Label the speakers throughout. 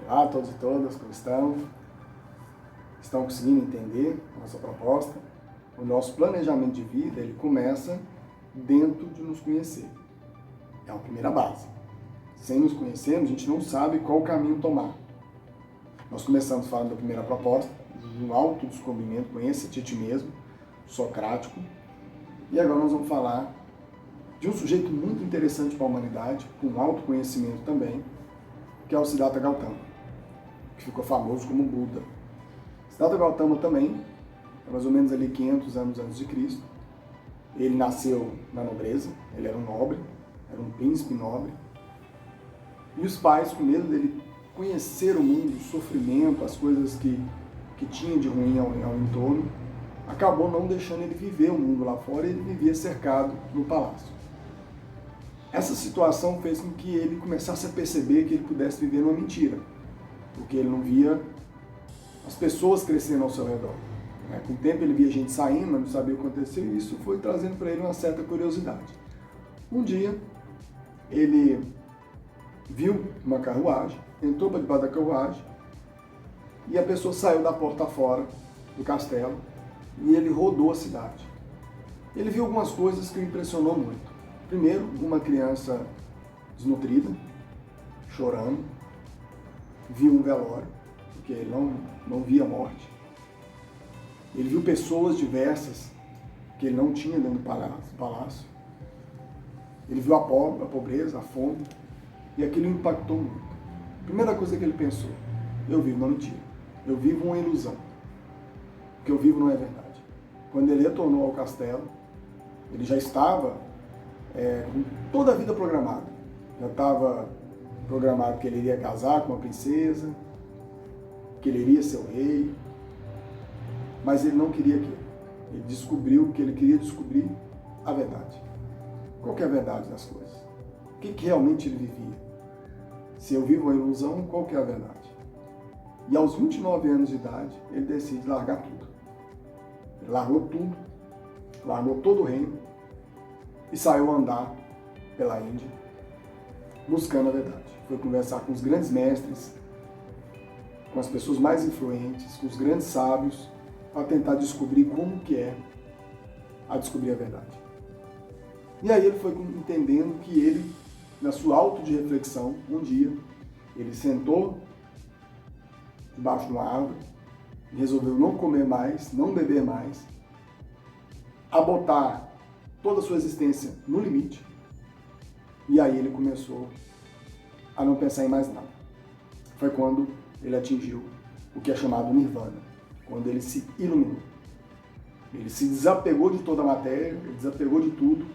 Speaker 1: Olá a todos e todas, como estão? Estão conseguindo entender a nossa proposta? O nosso planejamento de vida, ele começa dentro de nos conhecer. É a primeira base. Sem nos conhecermos, a gente não sabe qual caminho tomar. Nós começamos falando da primeira proposta, do autodescobrimento, conheça-te a ti mesmo, socrático. E agora nós vamos falar de um sujeito muito interessante para a humanidade, com autoconhecimento também, que é o Siddhartha Gautama, que ficou famoso como Buda. Siddhartha Gautama também, é mais ou menos ali 500 anos antes de Cristo. Ele nasceu na nobreza, ele era um nobre, era um príncipe nobre. E os pais, com medo dele conhecer o mundo, o sofrimento, as coisas que tinha de ruim ao entorno, acabou não deixando ele viver o mundo lá fora, e ele vivia cercado no palácio. Essa situação fez com que ele começasse a perceber que ele pudesse viver numa mentira, porque ele não via as pessoas crescendo ao seu redor. Com o tempo ele via gente saindo, mas não sabia o que acontecia, e isso foi trazendo para ele uma certa curiosidade. Um dia, ele viu uma carruagem, entrou para debaixo da carruagem, e a pessoa saiu da porta fora do castelo, e ele rodou a cidade. Ele viu algumas coisas que o impressionou muito. Primeiro, uma criança desnutrida, chorando. Viu um velório, porque ele não via morte. Ele viu pessoas diversas que ele não tinha dentro do palácio. Ele viu a pobreza, a fome, e aquilo impactou muito. Primeira coisa que ele pensou: eu vivo uma mentira, eu vivo uma ilusão, o que eu vivo não é verdade. Quando ele retornou ao castelo, ele já estava com toda a vida programada. Já estava programado que ele iria casar com uma princesa, que ele iria ser o rei, mas ele não queria aquilo. Ele descobriu que ele queria descobrir a verdade. Qual que é a verdade das coisas? O que realmente ele vivia? Se eu vivo uma ilusão, qual que é a verdade? E aos 29 anos de idade, ele decide largar tudo. Ele largou tudo, largou todo o reino e saiu a andar pela Índia, buscando a verdade. Foi conversar com os grandes mestres, com as pessoas mais influentes, com os grandes sábios, para tentar descobrir como que é a descobrir a verdade. E aí ele foi entendendo que ele, na sua auto de reflexão, um dia, ele sentou debaixo de uma árvore e resolveu não comer mais, não beber mais, a botar toda a sua existência no limite. E aí ele começou a não pensar em mais nada. Foi quando ele atingiu o que é chamado Nirvana, quando ele se iluminou. Ele se desapegou de toda a matéria, ele desapegou de tudo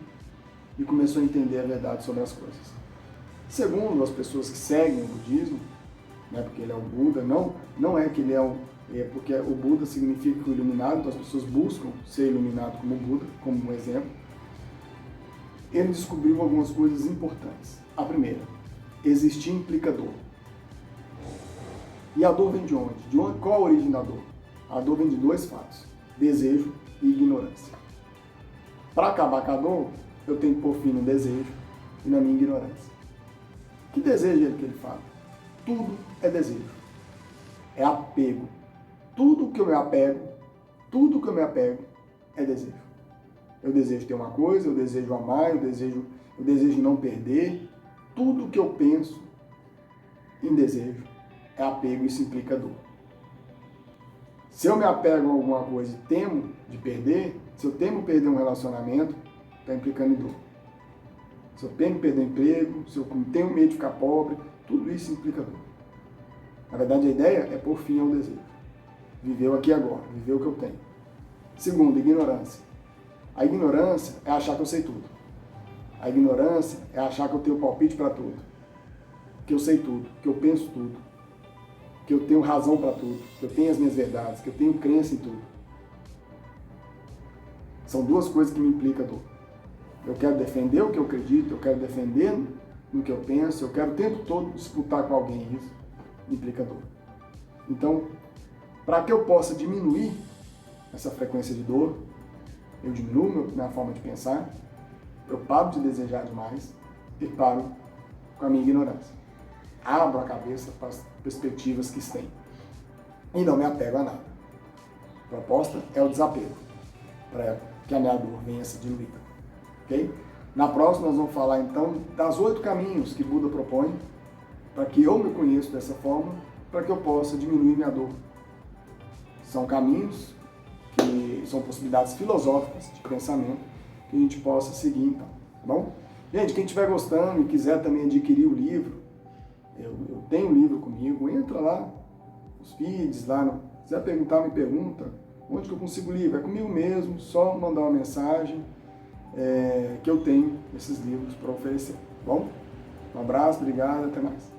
Speaker 1: e começou a entender a verdade sobre as coisas. Segundo as pessoas que seguem o budismo, porque ele é o Buda, não é que ele porque o Buda significa que o iluminado, então as pessoas buscam ser iluminado como o Buda, como um exemplo. Ele descobriu algumas coisas importantes. A primeira: existir implica dor. E a dor vem de onde? Qual a origem da dor? A dor vem de dois fatos: desejo e ignorância. Para acabar com a dor, eu tenho que pôr fim no desejo e na minha ignorância. Que desejo é ele que ele fala? Tudo é desejo. É apego. Tudo que eu me apego é desejo. Eu desejo ter uma coisa, eu desejo amar, eu desejo não perder. Tudo que eu penso em desejo é apego, e isso implica dor. Se eu me apego a alguma coisa e temo de perder, se eu temo perder um relacionamento, está implicando em dor. Se eu temo perder o emprego, se eu tenho medo de ficar pobre, tudo isso implica dor. Na verdade, a ideia é pôr fim ao desejo. Viver o aqui e agora, viver o que eu tenho. Segundo, ignorância. A ignorância é achar que eu sei tudo. A ignorância é achar que eu tenho palpite para tudo. Que eu sei tudo, que eu penso tudo. Que eu tenho razão para tudo. Que eu tenho as minhas verdades, que eu tenho crença em tudo. São duas coisas que me implicam dor. Eu quero defender o que eu acredito, eu quero defender no que eu penso, eu quero o tempo todo disputar com alguém isso. Me implica dor. Então, para que eu possa diminuir essa frequência de dor, eu diminuo minha forma de pensar, eu paro de desejar demais e paro com a minha ignorância. abro a cabeça para as perspectivas que têm. E não me apego a nada. A proposta é o desapego, para que a minha dor venha a ser diluída. Ok? Na próxima nós vamos falar então das 8 caminhos que Buda propõe para que eu me conheça dessa forma, para que eu possa diminuir minha dor. São caminhos que são possibilidades filosóficas de pensamento que a gente possa seguir então, tá bom? Gente, quem estiver gostando e quiser também adquirir o livro, eu tenho um livro comigo, entra lá, os feeds lá, se quiser perguntar, me pergunta, onde que eu consigo o livro? É comigo mesmo, só mandar uma mensagem que eu tenho esses livros para oferecer, tá bom? Um abraço, obrigado, até mais.